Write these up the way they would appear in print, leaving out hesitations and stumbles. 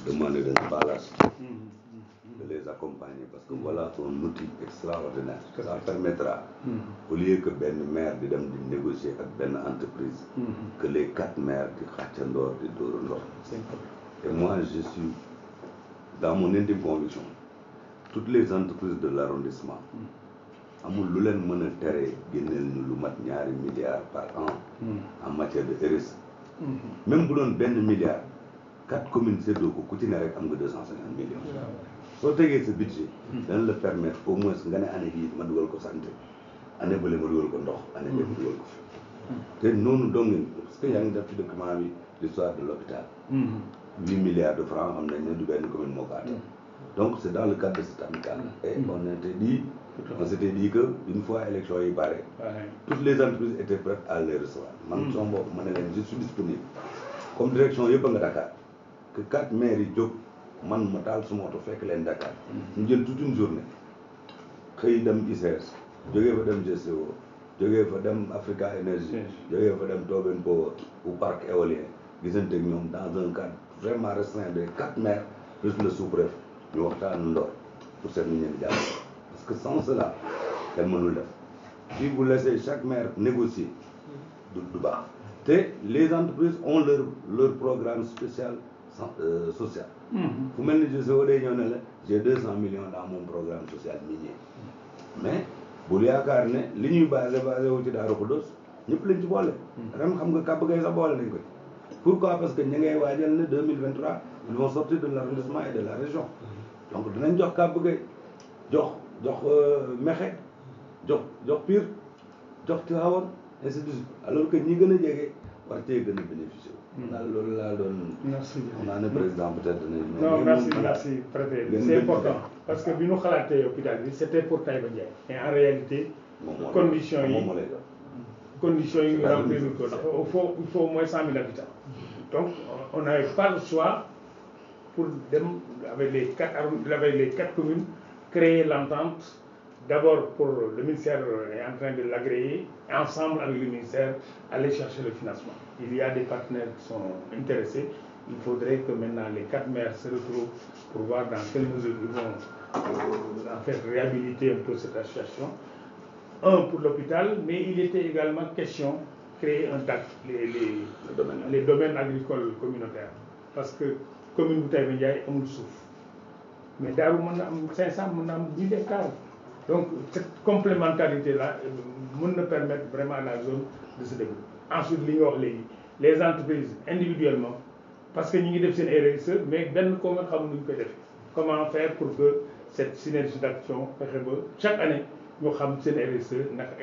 demander de ne pas lâcher, de les accompagner parce que voilà un outil extraordinaire. Ça permettra, au lieu que ben maire di dem di négocier avec ben entreprise, que les 4 maires di xàccandoor di dóorandoo. Et moi je suis dans mon intime conviction, toutes les entreprises de l'arrondissement amul lu leen mën a tere génneel ñu lu mat ñaari milliards par an en matière de RSE. Même bu doon benn milliard 4 communes séddoo ko ku ci ne rek am nga 250 millions. soo tegee sa budget dana la permettre au moins nga ne année bii ma dugal ko santé, année bële ma dugal ko ndox, année bële ma dugal ko fi te noonu dong ngeen parce que yaa ngi def ci document bi l'histoire de l'hôpital 8 milliards de francs xam nañ ne du benn commune moo ko atteint. Donc c'est dans le cadre de cet amical et on s'était dit que une fois élection yi bare toutes les entreprises étaient prêtes à les recevoir. Man sama bopp ma ne leen je suis disponible comme direction yëpp a nga Dakar que 4 maires yi jóg man ma taal suma oto fekk leen Dakar ñu jël toute une journée xëy dem ICS jógee fa dem GCO jógee fa dem Africa Energy jógee fa dem Tobin Power ou parc éolien gisante ak ñoom dans un cadre vraiment restreint de 4 maires plus le sous-préfet ñu waxtaan ndoor pour seen ni ñeen jàpp parce que sans cela kenn mënul def. Si vous laissez chaque maire négocier du baax te les entreprises ont leur programme spécial social. fu mel ni GCO day ñëw ne la j'ai 200 millions dans mon programme social minier mais bul yaakaar ne li ñuy basé wu ci Daaru Xudoos ñëpp lañ ci boole. ren xam nga kàbb gay sax boole nañ ko. Pourquoi? Parce que ña ngay waajal ne 2023 ils vont sortir de l'arrondissement et de la région. Donc dinañ jox kàbb gay jox Mexe jox Pire jox Tivaouane ainsi de suite alors que ñi gën a jege war cee gën a bénéficier wu. daal loolu laa doon. merci on a ne président peut-être non merci préfet c'est important parce que bi ñu xalaatee hôpital bi c'était pour Taïba Ndiaye mais en réalité conditions yi ñu remplir ko ndax il faut au moins 100 000 habitants donc on n'avait pas le choix pour dem avec les 4 communes créer l'entente. D'abord pour le ministère est en train de l'agréer, ensemble avec le ministère, aller chercher le financement. Il y a des partenaires qui sont intéressés. Il faudrait que maintenant les 4 maires se retrouvent pour voir dans quelle mesure ils vont en fait réhabiliter un peu cette association. Un pour l'hôpital, mais il était également question de créer un DAC, les domaines agricoles communautaires. Parce que commune bu Taïba Ndiaye amul suuf mais Daaru mën na am 500 mën na am 10 hectares. Donc cette complémentarité-là peut permettre vraiment à la zone de se développer. Ensuite, les entreprises individuellement, parce que nous avons fait une RSE, mais comment faire pour que cette synergie d'action, chaque année, nous avons fait une RSE.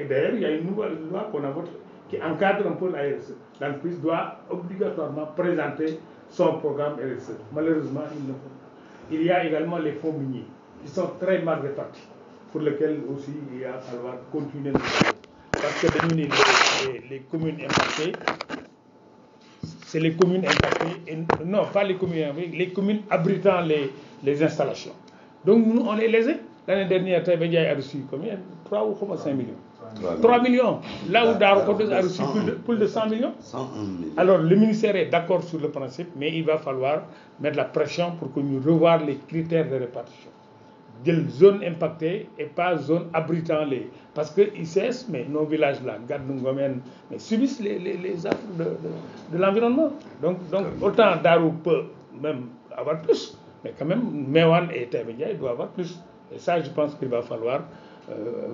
Et d'ailleurs, il y a une nouvelle loi qu'on a votée qui encadre un peu la RSE. L'entreprise doit obligatoirement présenter son programme RSE. Malheureusement, il ne faut pas. Il y a également les fonds miniers qui sont très mal répartis, pour lesquels aussi il va falloir continuer le travail. Parce que les communes impactées, c'est les communes impactées, non pas les communes impactées, les communes abritant les installations. Donc nous, on les lésait. L'année dernière, Taïba Ndiaye a reçu combien? 3 ou 5 millions 3 millions. Là où Daaru Xudoos a reçu plus de 100 millions. 101 millions. Alors le ministère est d'accord sur le principe, mais il va falloir mettre la pression pour que nous revoir les critères de répartition. De zones impactées et pas zones abritant les... Parce que ICS, mais nos villages là, Gadungomen, mais subissent les affres de l'environnement. Donc autant Daaru peut même avoir plus, mais quand même Mewan et Taïba Ndiaye doivent avoir plus. Et ça, je pense qu'il va falloir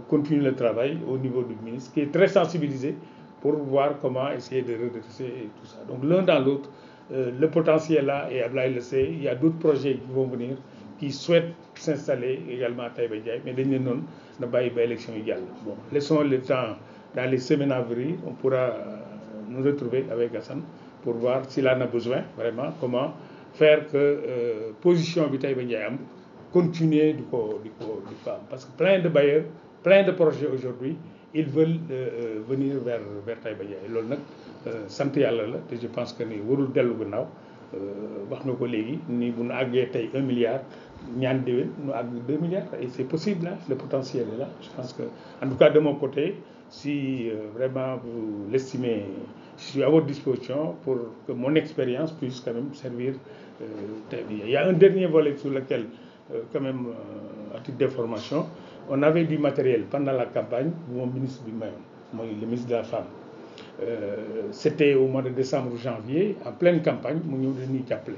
continuer le travail au niveau du ministre, qui est très sensibilisé pour voir comment essayer de redresser et tout ça. Donc l'un dans l'autre, le potentiel là, et Ablaye le sait, il y a d'autres projets qui vont venir, qui souhaitent s'installer également à Taïba Ndiaye, mais dernier non, n'a pas eu d'élection égale. Bon, laissons le temps, dans les semaines à venir, on pourra nous retrouver avec Hassan pour voir s'il en a besoin, vraiment, comment faire que position de Taïba Ndiaye continuer du faire. Parce que plein de bailleurs, plein de projets aujourd'hui, ils veulent venir vers Taïba Ndiaye. Loolu nag sant yàlla la te je pense que ni warul dellu gannaaw wax na ko léegi ni bu nu àggee tey 1 milliard ñaan déwén nu àgg 2 milliards et c'est possible hein, le potentiel est là. Je pense que en tout cas de mon côté si vraiment vous l'estimez, je suis à votre disposition pour que mon expérience puisse quand même servir. Il y a un dernier volet sur lequel, quand même, à titre d'information, on avait du matériel pendant la campagne, mon ministre du Mayon, le ministre de la Femme. C'était au mois de décembre ou janvier, en pleine campagne, mu ñëw dañuy jàppale.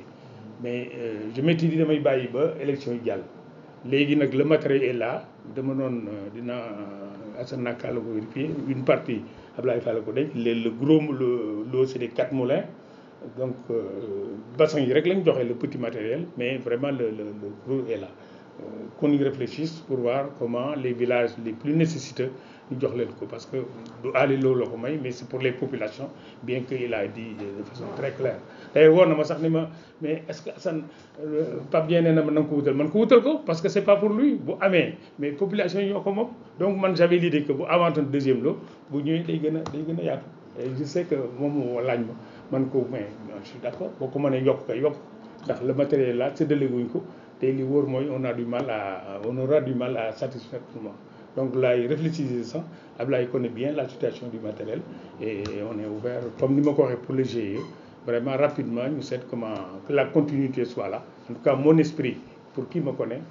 Mais je m'étais dit damay bàyyi ba élection yi jàll. Léegi nag le matériel est là dama doon dina Assane Naka la ko vérifier une partie Ablaye Fall la ko denc le gros lot c'est des 4 moulins. Donc bassin yi rek lañ joxe le petit matériel mais vraiment le gros est là. Qu'on y réfléchisse pour voir comment les villages les plus nécessiteux ñu jox leen ko parce que du aali loolu la ko may mais c'est pour les populations bien que il a dit de façon très claire. D'ailleurs woon na ma sax ni ma mais est-ce que Assane Pape Dieng nee na ma na nga ko wutal man ko wutal ko parce que c'est pas pour lui bu amee mais population yi ñoo ko moom donc man j'avais l'idée que bu avantoon deuxième lot bu ñëwee day gën a yaatu et je sais que moom moo laaj ma man ko mais je suis d'accord boo ko mënee yokk ko yokk ndax le matériel là séddale wuñ ko te li wóor mooy on aura du mal à satisfaire tout le monde. Donc là, il réfléchit ça. Ablaye connaît bien la situation du matériel et on est ouvert, comme nous m'avons pour le GIE, vraiment rapidement, nous savons comment que la continuité soit là. En tout cas, mon esprit, pour qui me connaît,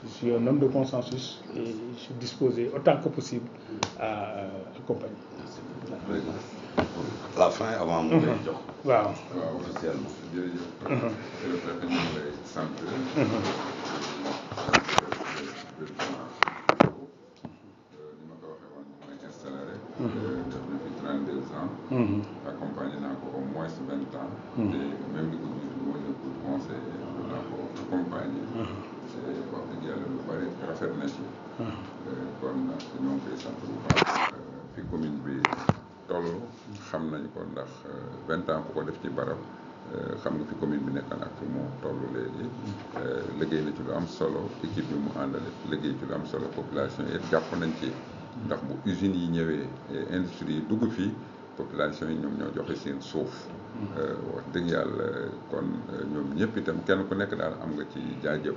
je suis un homme de consensus et je suis disposé autant que possible à accompagner. À la fin, avant de waaw officiellement. def na fi 32 ans. accompagné naa ko au moins 20 ans. te même li ko jiitu moo nekk conseiller naa ko accompagné. te wax dëgg yàlla lu bari rafet na ci. kon ñoo ngi koy sant bu baax. fi commune bi toll xam nañ ko ndax 20 ans ku ko def ci barab xam nga fi commune bi nekk ak fi mu toll léegi. liggéey na ci lu am solo équipe bi mu àndale liggéey ci lu am solo population yi jàpp nañ ci. ndax bu usines yi ñëwee industrie yi dugg fii population yi ñoom ñoo joxe seen suuf. wax dëgg yàlla kon ñoom ñëpp itam kenn ku nekk daal am nga ci jaajëf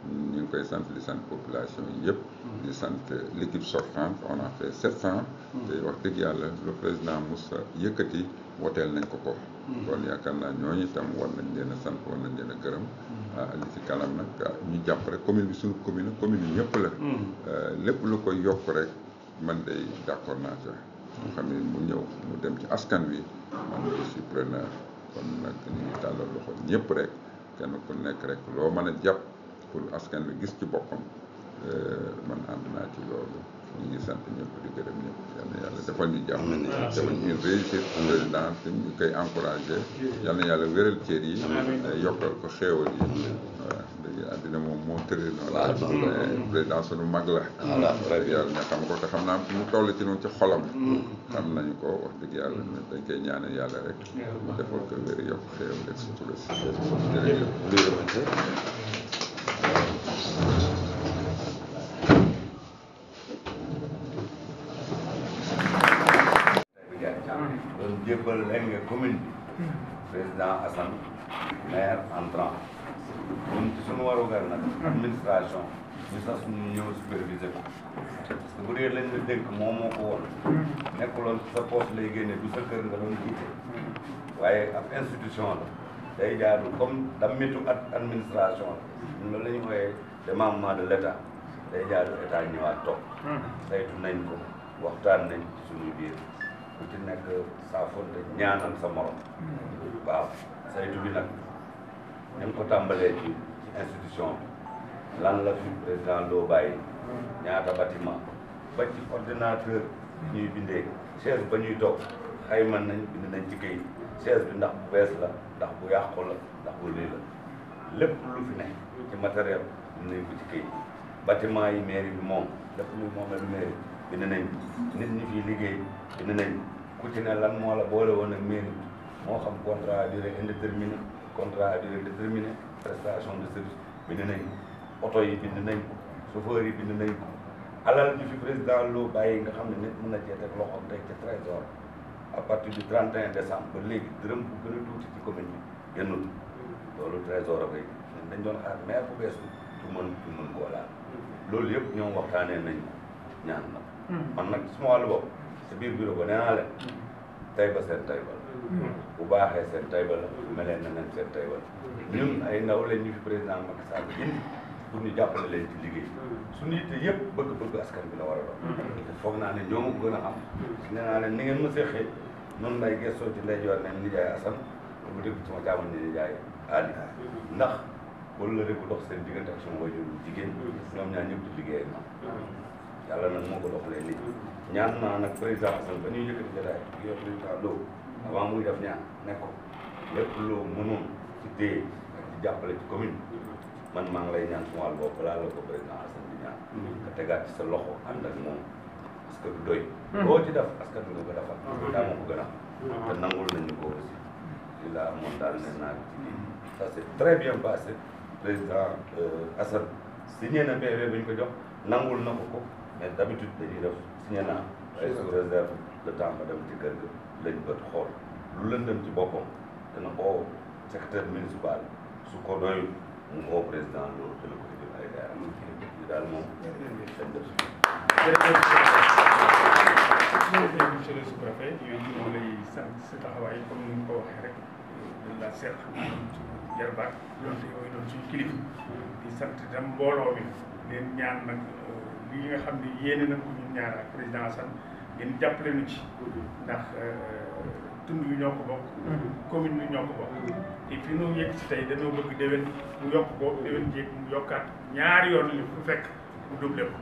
ñu ngi koy sant di sant population yi yëpp. di sant l'équipe sortante on a fait 7 ans. te wax dëgg yàlla le président Moussa yëkkati woteel nañ ko ko. kon yaakaar naa ñooñu itam war nañ leen a sant war nañ leen a gërëm. li ci kanam nag ñu jàpp rek commune bi suñu commune yi ñëpp la. lépp lu koy yokk rek. man day d'accord naa ca mu xam ne mu ñëw mu dem ci askan wi man je suis preneur kon nag ñu ngi tàllal loxo ñëpp rek kenn ku nekk rek loo mën a jàpp pour askan wi gis ci boppam man ànd naa ci loolu ñu ngi sant ñëpp di gërëm ñëpp yal na yàlla defal ñu jàmm defal ñu une réussite président te ñu koy encouragé yal na yàlla wéral cër yi yokkal ko xéewal yi waaw dëgg àddina moom moo tëree noonu président sunu mag la yàlla nga xam ko te xam naa mu toll ci noonu ci xolam xam nañu ko wax dëgg yàlla dañ koy ñaanal yàlla rek mu defal ko wér yokk xéewal rek sutura si jërëjëf jébbal nga commune bi président Assane maire entrant ñun ci suñu warugar nag administration ñu sax suñu ñëw superviser ko parce que bu dee lañ la dénk moom moo ko woon nekkuloon sa poste lay génne du sa kër nga doon jiite waaye ab institution la day jaadu comme dammitu administration la ñun loolu la ñu wooyee démembrement de l' état day jaadu état ñëwaat toog saytu nañ ko waxtaan nañ ci suñu biir ku ci nekk saafonte ñaanal sa morom waaw saytu bi nag ñu ngi ko tàmbalee ci institution bi lan la fi président loo bàyyi ñaata bâtiment ba ci ordinateur ñuy bindee chaise ba ñuy toog xayma nañ bind nañ ci kayit chaise bi ndax bu bees la ndax bu yàqu la ndax bu lii la lépp lu fi ne ci matériel bind nañ ko ci kayit bâtiment yi mairie bi moom lépp lu moomelu mairie bind nañ nit ñi fii liggéey bind nañ ku ci ne lan moo la boole woon ak mairie moo xam contrat à durée indéterminée contrat à durée déterminée prestation de service bind nañ oto yi bind nañ ko chauffeur yi bind nañ ko alal ñu fi président loo bàyyi nga xam ne nit mën na cee teg loxoom tey ci trésor à partir du 31 décembre ba léegi dërëm bu gën a tuuti ci commune bi génnul loolu trésor a koy dañ doon xaar maire bu bees bi pour mën koo laal loolu yëpp ñoom waxtaanee nañ ko ñaan na man nag suma wàllu bopp ci biir bureau ba nee naa leen Taïba seen Taïba la bu baaxee seen Taïba la bu melee na nen seen Taïba la ñun ay ndaw lañ ñu fi président Macky Sall indi pour ñu jàppale leen ci liggéey suñu yitte yëpp bëgg-bëgg askan bi la war a doon te foog naa ne ñoo ma gën a am nee naa leen ni ngeen ma seexee noonu lay gëstoo ci ndeyjoor ne nijaay Assane bu dégg sama caaman ni nijaay Ali ndax wala la rek bu dox seen diggante ak sama waajur jigéen ñoom ñaar ñëpp di liggéey ak man yàlla nag moo ko doxalee nii ñaan naa nag président Assane ba ñuy yëkkati jotaay di yor président Lo avant muy def ñaan ne ko lépp loo mënoon ci téye ak ci jàppale ci commune man maa ngi lay ñaan suma wàll boobu balaa la ko président Assane di ñaan nga tegaat ci sa loxo ànd ak moom parce que du doy boo ci def askan bi nga ko defal daa ma ko gën a te nangul nañu ko aussi li laa moom daal ne naa ci ça s'est très bien passé président Assane signé na PV bi ñu ko jox nangul na ko mais d'habitude dañuy def signé naa ay sous réserve de temps ma dem ci kër ga lañ bët xool lu lëndëm ci boppam dana oo secrétaire municipal su ko doyul mu oo président loolu dana ko indil ay leeral yi daal moom dañ def monsieur le sous-préfet yooyu moo lay sant sa taxawaay comme ni nga ko waxee rek dañ la seq jarbaat donte yooyu doon suñu kilifa di sant itam mbooloo mi leen ñaan nag li nga xam ne yéene nañ ko ñun ñaar ak président Assane ngeen jàppale nu ci ndax tund wi ñoo ko bokk commune bi ñoo ko bokk te fi ñu yegg si tey dañoo bëgg déwén mu yokk ko déwén jéeg mu yokkaat ñaari yoon li fu fekk mu doublé ko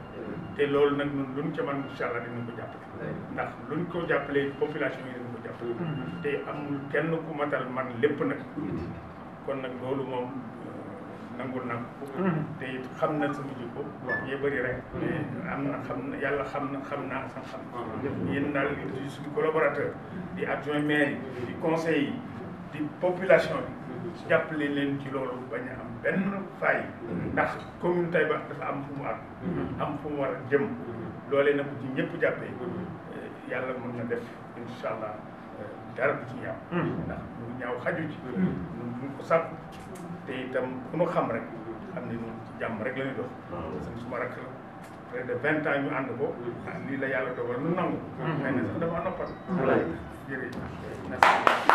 te loolu nag ñun luñ ca man incha allah dinañ ko jàppale ndax luñ ko jàppalee population yi dinañ ko jàppale te amul kenn ku matal man lépp nag kon nag loolu moom nangul nag te it xam na sama jikko wax yee bëri rek mais am na xam na yàlla xam naa sax xam yéen daal di suñu collaborateur di adjoint maire yi di conseil yi di population bi jàppale leen ci loolu bañ a am benn faay ndax commune Taïba dafa am fu mu am fu mu war a jëm loolee nag ci ñëpp jàppee yàlla mën na def incha allah dara du ci ñaaw ndax lu ñaaw xaju ci ñu ko sàkk te itam ku ñu xam rek xam ne ñun ci jàmm rek la ñuy dox parce que suma rakk la près de 20 ans ñu ànd ko lii la yàlla dogal nu nangu xëy na sax dafa noppal jërëjëf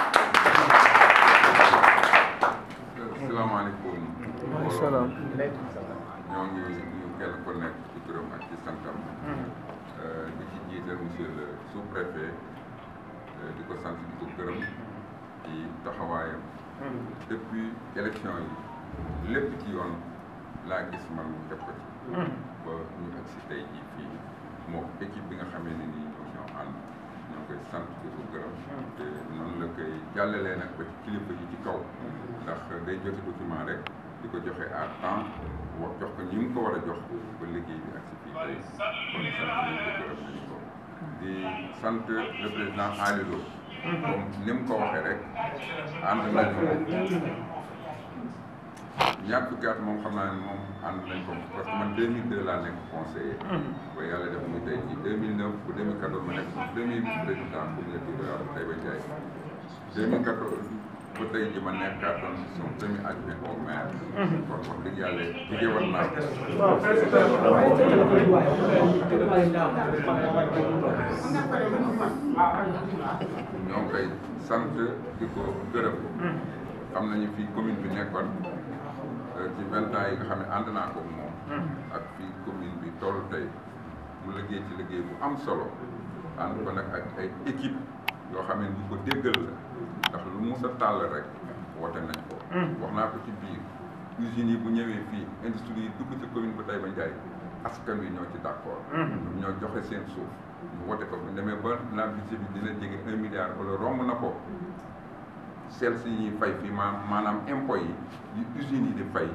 asalaamaaleykum maaleykum salaam ñoo ngi nuyu kenn ku nekk ci turam ak ci santam di ci jiital monsieur le sous-préfet di ko sant di ko gërëm ci taxawaayam depuis élection yi lépp ci yoon laa gis man mu def ko ci ba ñu ak si tey jii fii moo équipe bi nga xamee ne nii ñoo ànd ñoo koy sant di ko gërëm te noonu la koy jàllalee nag ba ci kilifa yi ci kaw ndax day joxe document rek di ko joxe à temps wax jox ko ñi mu ko war a jox ba liggéey bi ak si fii tey kon sant nañ ko gërëm nañu ko di sant le président Ali Lo comme ni mu ko waxee rek ànd nañu ñaar fukki at moom xam naa ne moom ànd nañ ko parce que man 2002 laa nekk conseiller ba yàlla def muy tey jii 2009 ba 2014 ma nekk premier vice président communauté rurale Taïba Ndiaye 2014 ba tey jii ma nekkaatoon son premier adjoint au maire kon wax dëgg yàlla jigée war naa ñoo koy sant di ko gërëm xam nañu fii commune bi nekkoon ci 20 ans yi nga xam ne ànd naa ko moom ak fii commune bi toll tey mu liggéey ci liggéey bu am solo ànd ko nag ak ay équipe yoo xam ne ñu ko déggal la ndax lu mus a tàll rek woote nañ ko wax naa ko ci biir usines yi bu ñëwee fii industrie yi dugg ci commune bu Taïba Ndiaye askan wi ñoo ci d'accord ñoo joxe seen suuf ñu wote ko bu demee ba la budget bi dina jege 1 milliard wala romb na ko sel si ñuy fay fii maanaam impôt yi usines yi di fay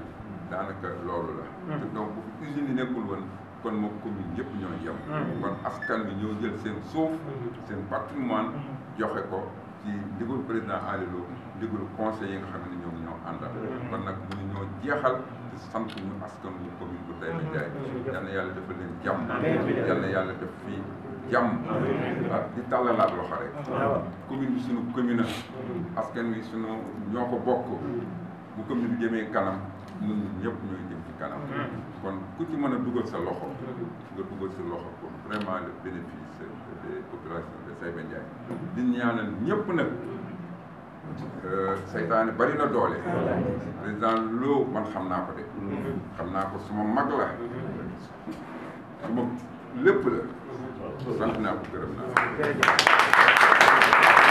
daanaka loolu la te donc usines yi nekkul woon kon moom commune yëpp ñoo yem kon askan bi ñoo jël seen suuf seen patrimoine joxe ko ci ndigalu président Ali Lo ndigalu conseil yi nga xam ne ñoom ñoo àndal kon nag mu ñoo jeexal te sant ñu askan wu commune bu Taïba Ndiaye yal na yàlla defal leen jàmm yal na yàlla def fii jàmm ak di tàllalaat loxo rek commune bi suñu commune askan wi suñu ñoo ko bokk bu commune bi jëmee kanam ñun ñëpp ñooy jëm ci kanam kon ku ci mën a dugal sa loxo nga dugal sa loxo pour vraiment le bénéfice des populations de Taïba Ndiaye di ñaanal ñëpp nag seytaane bari na doole président Lo man xam naa ko de xam naa ko suma mag la suma lépp la sant naa ko gërëm naa